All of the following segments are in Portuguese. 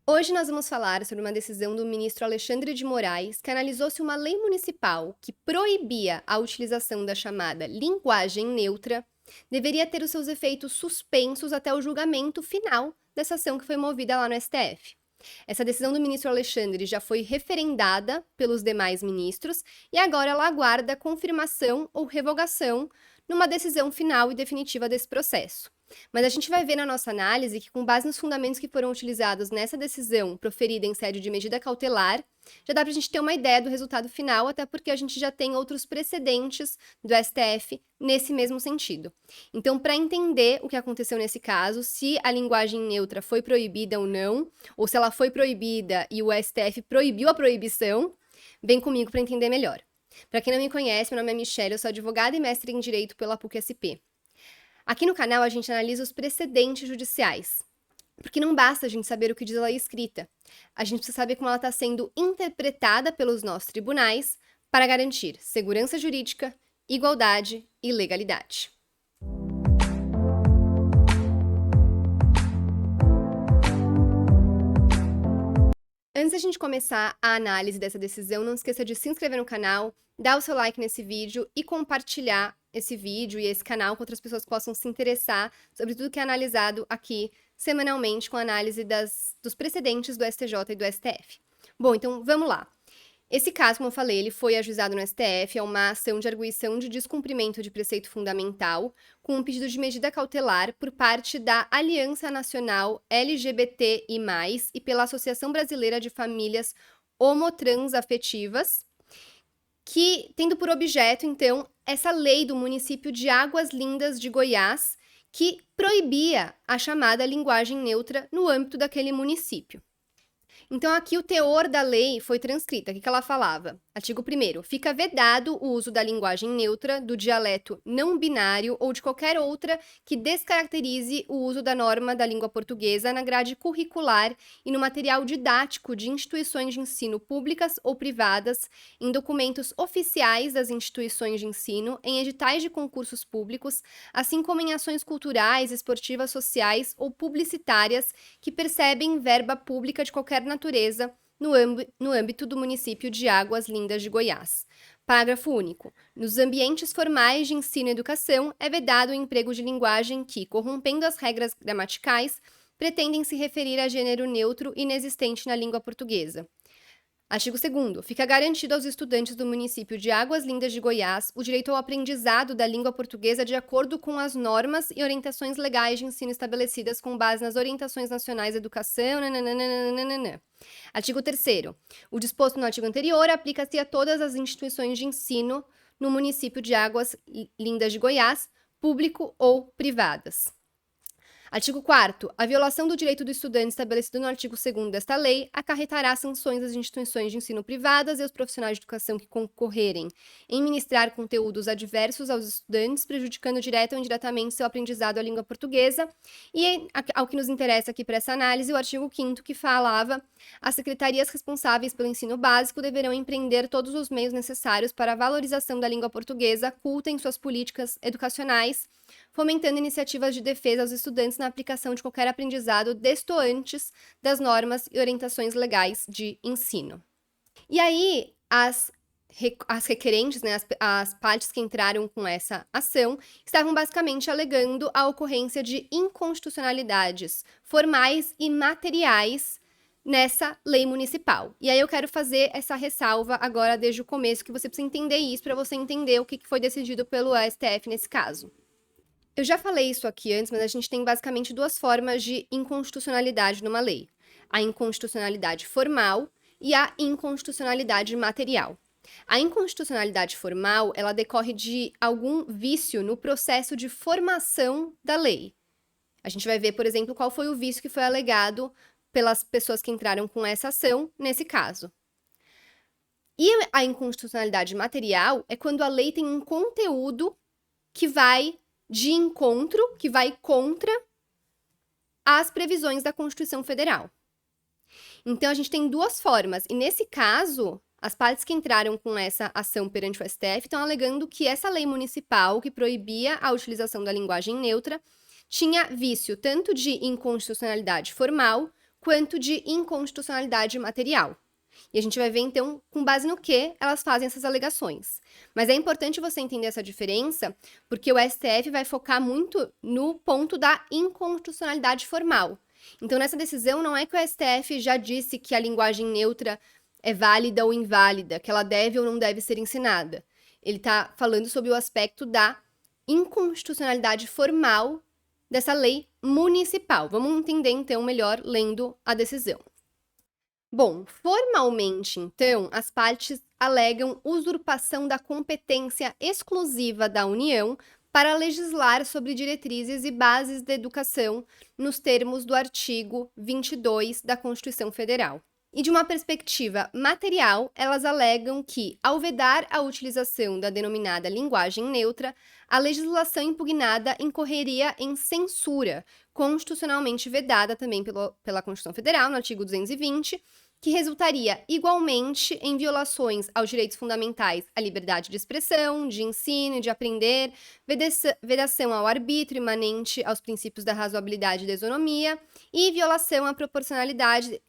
Hoje nós vamos falar sobre uma decisão do ministro Alexandre de Moraes que analisou se uma lei municipal que proibia a utilização da chamada linguagem neutra deveria ter os seus efeitos suspensos até o julgamento final dessa ação que foi movida lá no STF. Essa decisão do ministro Alexandre já foi referendada pelos demais ministros e agora ela aguarda confirmação ou revogação numa decisão final e definitiva desse processo. Mas a gente vai ver na nossa análise que, com base nos fundamentos que foram utilizados nessa decisão proferida em sede de medida cautelar, já dá para a gente ter uma ideia do resultado final, até porque a gente já tem outros precedentes do STF nesse mesmo sentido. Então, para entender o que aconteceu nesse caso, se a linguagem neutra foi proibida ou se ela foi proibida e o STF proibiu a proibição, vem comigo para entender melhor. Para quem não me conhece, meu nome é Michelle, eu sou advogada e mestre em Direito pela PUC-SP. Aqui no canal a gente analisa os precedentes judiciais, porque não basta a gente saber o que diz a lei escrita, a gente precisa saber como ela está sendo interpretada pelos nossos tribunais para garantir segurança jurídica, igualdade e legalidade. Antes da gente começar a análise dessa decisão, não esqueça de se inscrever no canal, dar o seu like nesse vídeo e compartilhar esse vídeo e esse canal com outras pessoas que possam se interessar sobre tudo que é analisado aqui semanalmente com a análise dos precedentes do STJ e do STF. Bom, então vamos lá. Esse caso, como eu falei, ele foi ajuizado no STF, é uma ação de arguição de descumprimento de preceito fundamental, com um pedido de medida cautelar por parte da Aliança Nacional LGBTI+, e pela Associação Brasileira de Famílias Homotransafetivas, que tendo por objeto, então, essa lei do município de Águas Lindas de Goiás, que proibia a chamada linguagem neutra no âmbito daquele município. Então, aqui o teor da lei foi transcrita. O que ela falava? Artigo 1º. Fica vedado o uso da linguagem neutra, do dialeto não binário ou de qualquer outra que descaracterize o uso da norma da língua portuguesa na grade curricular e no material didático de instituições de ensino públicas ou privadas, em documentos oficiais das instituições de ânsino, em editais de concursos públicos, assim como em ações culturais, esportivas, sociais ou publicitárias que percebem verba pública de qualquer natureza no âmbito do município de Águas Lindas de Goiás. Parágrafo único. Nos ambientes formais de ensino e educação, é vedado o emprego de linguagem que, corrompendo as regras gramaticais, pretendem se referir a gênero neutro inexistente na língua portuguesa. Artigo 2º. Fica garantido aos estudantes do município de Águas Lindas de Goiás o direito ao aprendizado da língua portuguesa de acordo com as normas e orientações legais de ensino estabelecidas com base nas orientações nacionais de educação. Artigo 3º. O disposto no artigo anterior aplica-se a todas as instituições de ensino no município de Águas Lindas de Goiás, público ou privadas. Artigo 4º. A violação do direito do estudante estabelecido no artigo 2º desta lei acarretará sanções às instituições de ensino privadas e aos profissionais de educação que concorrerem em ministrar conteúdos adversos aos estudantes, prejudicando direta ou indiretamente seu aprendizado à língua portuguesa. E, ao que nos interessa aqui para essa análise, o artigo 5º, que falava: as secretarias responsáveis pelo ensino básico deverão empreender todos os meios necessários para a valorização da língua portuguesa culta em suas políticas educacionais, fomentando iniciativas de defesa aos estudantes na aplicação de qualquer aprendizado destoantes das normas e orientações legais de ensino. E aí, as requerentes, as partes que entraram com essa ação, estavam basicamente alegando a ocorrência de inconstitucionalidades formais e materiais nessa lei municipal. E aí eu quero fazer essa ressalva agora desde o começo, que você precisa entender isso para você entender o que foi decidido pelo STF nesse caso. Eu já falei isso aqui antes, mas a gente tem basicamente duas formas de inconstitucionalidade numa lei: a inconstitucionalidade formal e a inconstitucionalidade material. A inconstitucionalidade formal, ela decorre de algum vício no processo de formação da lei. A gente vai ver, por exemplo, qual foi o vício que foi alegado pelas pessoas que entraram com essa ação nesse caso. E a inconstitucionalidade material é quando a lei tem um conteúdo que vai de encontro, que vai contra as previsões da Constituição Federal. Então, a gente tem duas formas. E, nesse caso, as partes que entraram com essa ação perante o STF estão alegando que essa lei municipal, que proibia a utilização da linguagem neutra, tinha vício tanto de inconstitucionalidade formal quanto de inconstitucionalidade material. E a gente vai ver, então, com base no que elas fazem essas alegações. Mas é importante você entender essa diferença, porque o STF vai focar muito no ponto da inconstitucionalidade formal. Então, nessa decisão, não é que o STF já disse que a linguagem neutra é válida ou inválida, que ela deve ou não deve ser ensinada. Ele está falando sobre o aspecto da inconstitucionalidade formal dessa lei municipal. Vamos entender, então, melhor lendo a decisão. Bom, formalmente, então, as partes alegam usurpação da competência exclusiva da União para legislar sobre diretrizes e bases da educação nos termos do artigo 22 da Constituição Federal. E de uma perspectiva material, elas alegam que, ao vedar a utilização da denominada linguagem neutra, a legislação impugnada incorreria em censura, constitucionalmente vedada também pela Constituição Federal, no artigo 220, que resultaria igualmente em violações aos direitos fundamentais à liberdade de expressão, de ensino e de aprender, vedação ao arbítrio imanente aos princípios da razoabilidade e da isonomia e violação à proporcionalidade,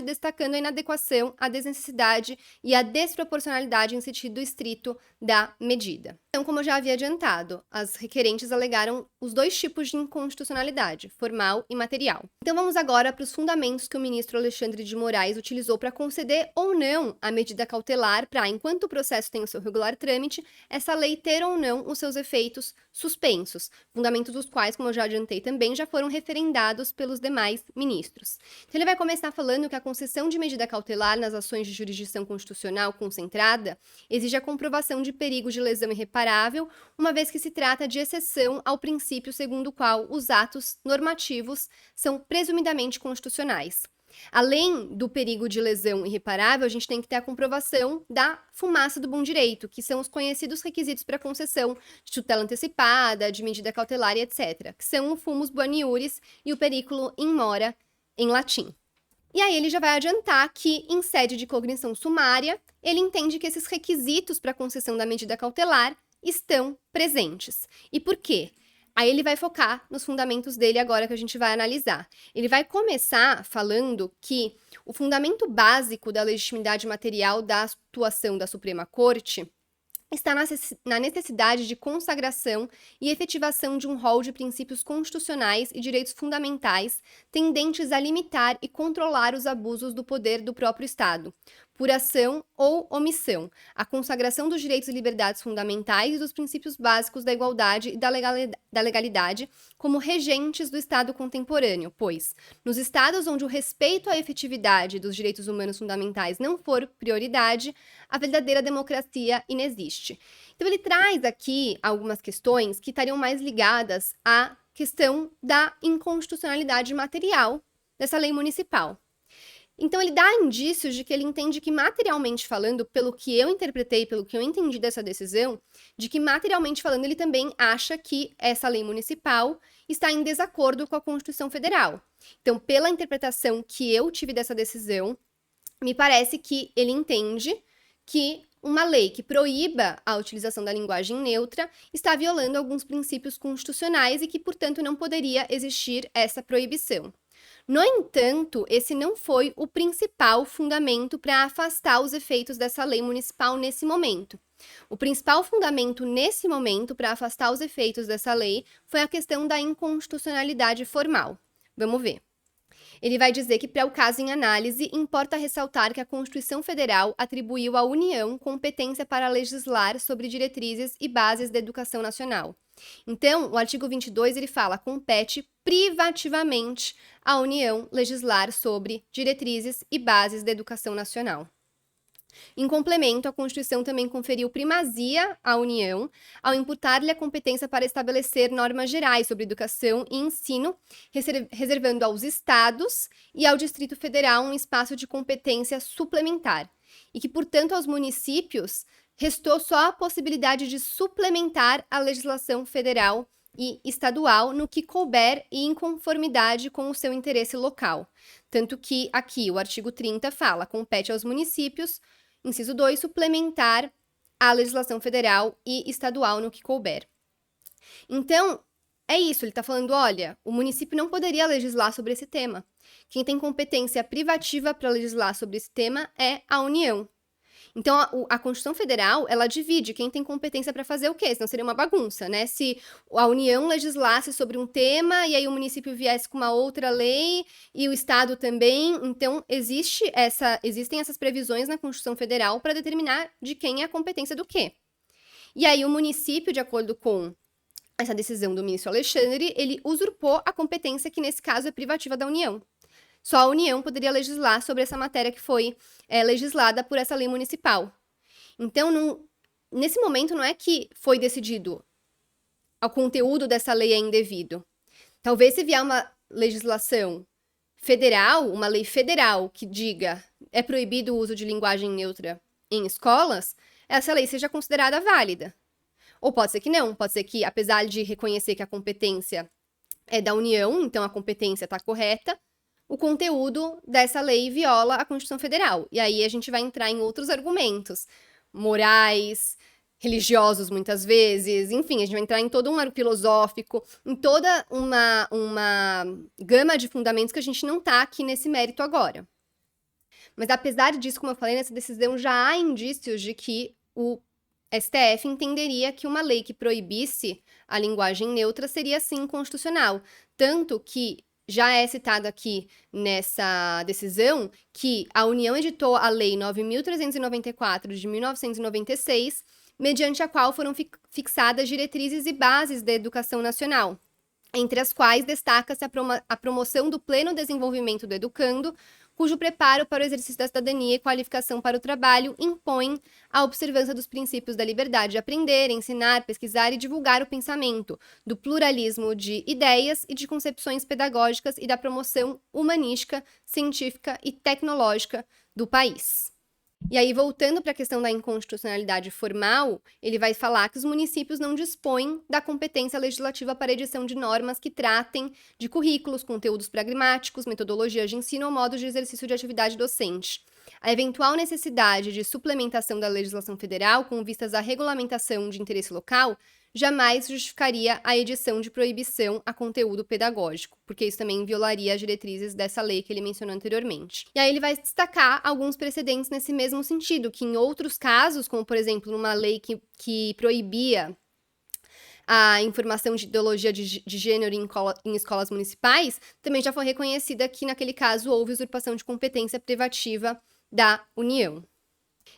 destacando a inadequação, a desnecessidade e a desproporcionalidade em sentido estrito da medida. Então, como eu já havia adiantado, as requerentes alegaram os dois tipos de inconstitucionalidade, formal e material. Então, vamos agora para os fundamentos que o ministro Alexandre de Moraes utilizou para conceder ou não a medida cautelar para, enquanto o processo tem o seu regular trâmite, essa lei ter ou não os seus efeitos suspensos, fundamentos dos quais, como eu já adiantei também, já foram referendados pelos demais ministros. Então, ele vai começar falando que a concessão de medida cautelar nas ações de jurisdição constitucional concentrada exige a comprovação de perigo de lesão irreparável, uma vez que se trata de exceção ao princípio segundo o qual os atos normativos são presumidamente constitucionais. Além do perigo de lesão irreparável, a gente tem que ter a comprovação da fumaça do bom direito, que são os conhecidos requisitos para concessão de tutela antecipada, de medida cautelar e etc., que são o fumus boniuris e o periculum in mora, em latim. E aí ele já vai adiantar que, em sede de cognição sumária, ele entende que esses requisitos para concessão da medida cautelar estão presentes. E por quê? Aí ele vai focar nos fundamentos dele agora que a gente vai analisar. Ele vai começar falando que o fundamento básico da legitimidade material da atuação da Suprema Corte está na necessidade de consagração e efetivação de um rol de princípios constitucionais e direitos fundamentais tendentes a limitar e controlar os abusos do poder do próprio Estado, por ação ou omissão, a consagração dos direitos e liberdades fundamentais e dos princípios básicos da igualdade e da legalidade como regentes do Estado contemporâneo, pois, nos estados onde o respeito à efetividade dos direitos humanos fundamentais não for prioridade, a verdadeira democracia inexiste. Então ele traz aqui algumas questões que estariam mais ligadas à questão da inconstitucionalidade material dessa lei municipal. Então, ele dá indícios de que ele entende que, materialmente falando, pelo que eu interpretei, pelo que eu entendi dessa decisão, de que, materialmente falando, ele também acha que essa lei municipal está em desacordo com a Constituição Federal. Então, pela interpretação que eu tive dessa decisão, me parece que ele entende que uma lei que proíba a utilização da linguagem neutra está violando alguns princípios constitucionais e que, portanto, não poderia existir essa proibição. No entanto, esse não foi o principal fundamento para afastar os efeitos dessa lei municipal nesse momento. O principal fundamento nesse momento para afastar os efeitos dessa lei foi a questão da inconstitucionalidade formal. Vamos ver. Ele vai dizer que, para o caso em análise, importa ressaltar que a Constituição Federal atribuiu à União competência para legislar sobre diretrizes e bases da educação nacional. Então, o artigo 22, ele fala, compete privativamente à União legislar sobre diretrizes e bases da educação nacional. Em complemento, a Constituição também conferiu primazia à União ao imputar-lhe a competência para estabelecer normas gerais sobre educação e ensino, reservando aos estados e ao Distrito Federal um espaço de competência suplementar, e que, portanto, aos municípios restou só a possibilidade de suplementar a legislação federal e estadual no que couber e em conformidade com o seu interesse local. Tanto que aqui o artigo 30 fala, compete aos municípios, inciso 2, suplementar a legislação federal e estadual no que couber. Então, é isso, ele está falando, olha, o município não poderia legislar sobre esse tema. Quem tem competência privativa para legislar sobre esse tema é a União. Então, a Constituição Federal, ela divide quem tem competência para fazer o quê? Senão seria uma bagunça, né? Se a União legislasse sobre um tema e aí o município viesse com uma outra lei e o Estado também. Então, existem essas previsões na Constituição Federal para determinar de quem é a competência do quê. E aí o município, de acordo com essa decisão do ministro Alexandre, ele usurpou a competência que, nesse caso, é privativa da União. Só a União poderia legislar sobre essa matéria que foi legislada por essa lei municipal. Então, nesse momento, não é que foi decidido o conteúdo dessa lei é indevido. Talvez se vier uma legislação federal, uma lei federal que diga é proibido o uso de linguagem neutra em escolas, essa lei seja considerada válida. Ou pode ser que não, pode ser que, apesar de reconhecer que a competência é da União, então a competência está correta, o conteúdo dessa lei viola a Constituição Federal. E aí a gente vai entrar em outros argumentos, morais, religiosos muitas vezes, enfim, a gente vai entrar em todo um arco filosófico, em toda uma gama de fundamentos que a gente não está aqui nesse mérito agora. Mas apesar disso, como eu falei, nessa decisão já há indícios de que o STF entenderia que uma lei que proibisse a linguagem neutra seria sim inconstitucional, tanto que já é citado aqui nessa decisão que a União editou a Lei 9.394 de 1996, mediante a qual foram fixadas diretrizes e bases da educação nacional, entre as quais destaca-se a promoção do pleno desenvolvimento do educando, cujo preparo para o exercício da cidadania e qualificação para o trabalho impõem a observância dos princípios da liberdade de aprender, ensinar, pesquisar e divulgar o pensamento, do pluralismo de ideias e de concepções pedagógicas e da promoção humanística, científica e tecnológica do país. E aí, voltando para a questão da inconstitucionalidade formal, ele vai falar que os municípios não dispõem da competência legislativa para edição de normas que tratem de currículos, conteúdos pragmáticos, metodologias de ensino ou modos de exercício de atividade docente. A eventual necessidade de suplementação da legislação federal com vistas à regulamentação de interesse local jamais justificaria a edição de proibição a conteúdo pedagógico, porque isso também violaria as diretrizes dessa lei que ele mencionou anteriormente. E aí ele vai destacar alguns precedentes nesse mesmo sentido, que em outros casos, como por exemplo numa lei que proibia a informação de ideologia de gênero em escolas municipais, também já foi reconhecida que naquele caso houve usurpação de competência privativa da União.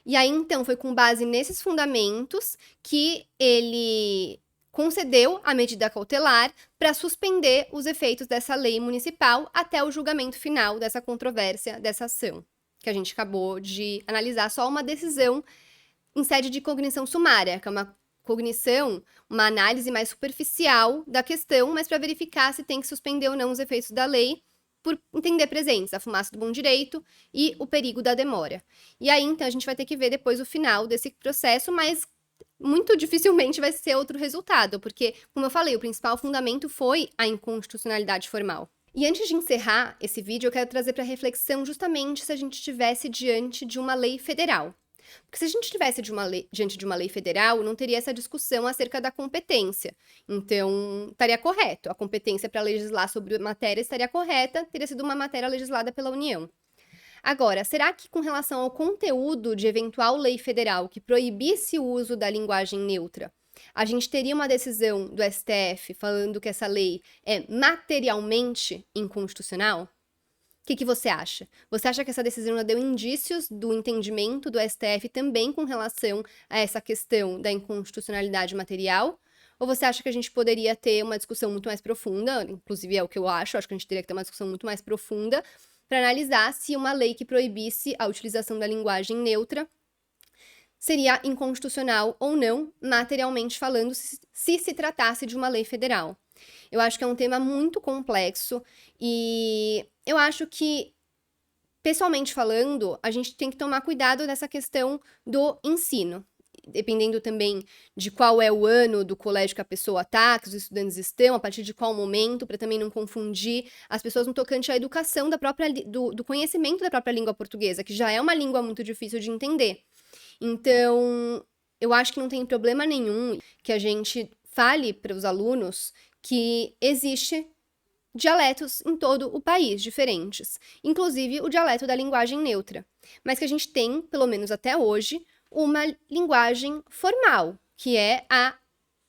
E aí, então, foi com base nesses fundamentos que ele concedeu a medida cautelar para suspender os efeitos dessa lei municipal até o julgamento final dessa controvérsia, dessa ação, que a gente acabou de analisar só uma decisão em sede de cognição sumária, que é uma cognição, uma análise mais superficial da questão, mas para verificar se tem que suspender ou não os efeitos da lei, por entender presentes, a fumaça do bom direito e o perigo da demora. E aí, então, a gente vai ter que ver depois o final desse processo, mas muito dificilmente vai ser outro resultado, porque, como eu falei, o principal fundamento foi a inconstitucionalidade formal. E antes de encerrar esse vídeo, eu quero trazer para reflexão justamente se a gente estivesse diante de uma lei federal. Porque se a gente estivesse diante de uma lei federal, não teria essa discussão acerca da competência. Então, estaria correto. A competência para legislar sobre matéria estaria correta, teria sido uma matéria legislada pela União. Agora, será que com relação ao conteúdo de eventual lei federal que proibisse o uso da linguagem neutra, a gente teria uma decisão do STF falando que essa lei é materialmente inconstitucional? O que você acha? Você acha que essa decisão já deu indícios do entendimento do STF também com relação a essa questão da inconstitucionalidade material? Ou você acha que a gente poderia ter uma discussão muito mais profunda, inclusive é o que eu acho que a gente teria que ter uma discussão muito mais profunda, para analisar se uma lei que proibisse a utilização da linguagem neutra seria inconstitucional ou não, materialmente falando, se tratasse de uma lei federal. Eu acho que é um tema muito complexo e eu acho que, pessoalmente falando, a gente tem que tomar cuidado nessa questão do ensino. Dependendo também de qual é o ano do colégio que a pessoa está, que os estudantes estão, a partir de qual momento, para também não confundir as pessoas no tocante à educação do conhecimento da própria língua portuguesa, que já é uma língua muito difícil de entender. Então, eu acho que não tem problema nenhum que a gente fale para os alunos que existe dialetos em todo o país, diferentes, inclusive o dialeto da linguagem neutra, mas que a gente tem, pelo menos até hoje, uma linguagem formal, que é a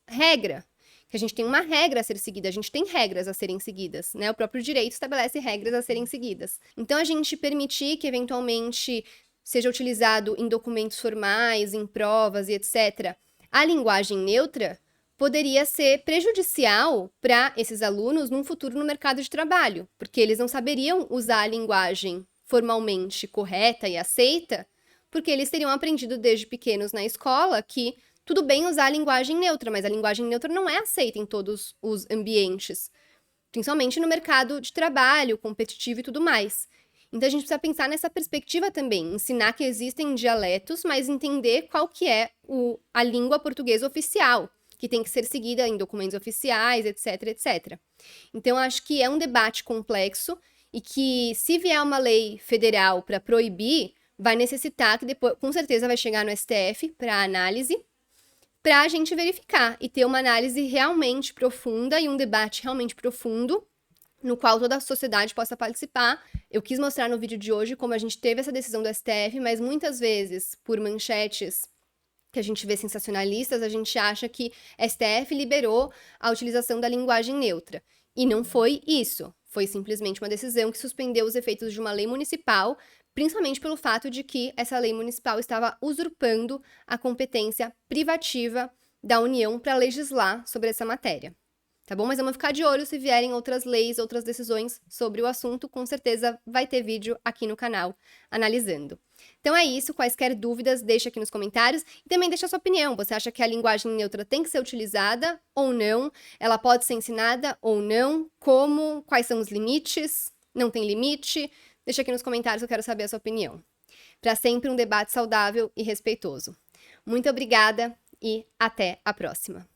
regra, que a gente tem uma regra a ser seguida, a gente tem regras a serem seguidas, né? O próprio direito estabelece regras a serem seguidas. Então, a gente permitir que, eventualmente, seja utilizado em documentos formais, em provas e etc., a linguagem neutra poderia ser prejudicial para esses alunos num futuro no mercado de trabalho, porque eles não saberiam usar a linguagem formalmente correta e aceita, porque eles teriam aprendido desde pequenos na escola que tudo bem usar a linguagem neutra, mas a linguagem neutra não é aceita em todos os ambientes, principalmente no mercado de trabalho, competitivo e tudo mais. Então a gente precisa pensar nessa perspectiva também, ensinar que existem dialetos, mas entender qual que é a língua portuguesa oficial, que tem que ser seguida em documentos oficiais, etc, etc. Então, acho que é um debate complexo e que, se vier uma lei federal para proibir, vai necessitar que depois, com certeza, vai chegar no STF para análise, para a gente verificar e ter uma análise realmente profunda e um debate realmente profundo, no qual toda a sociedade possa participar. Eu quis mostrar no vídeo de hoje como a gente teve essa decisão do STF, mas muitas vezes, por manchetes que a gente vê sensacionalistas, a gente acha que STF liberou a utilização da linguagem neutra. E não foi isso. Foi simplesmente uma decisão que suspendeu os efeitos de uma lei municipal, principalmente pelo fato de que essa lei municipal estava usurpando a competência privativa da União para legislar sobre essa matéria. Tá bom? Mas vamos ficar de olho se vierem outras leis, outras decisões sobre o assunto. Com certeza vai ter vídeo aqui no canal analisando. Então é isso, quaisquer dúvidas, deixa aqui nos comentários e também deixa a sua opinião. Você acha que a linguagem neutra tem que ser utilizada ou não? Ela pode ser ensinada ou não? Como? Quais são os limites? Não tem limite? Deixa aqui nos comentários que eu quero saber a sua opinião. Para sempre um debate saudável e respeitoso. Muito obrigada e até a próxima!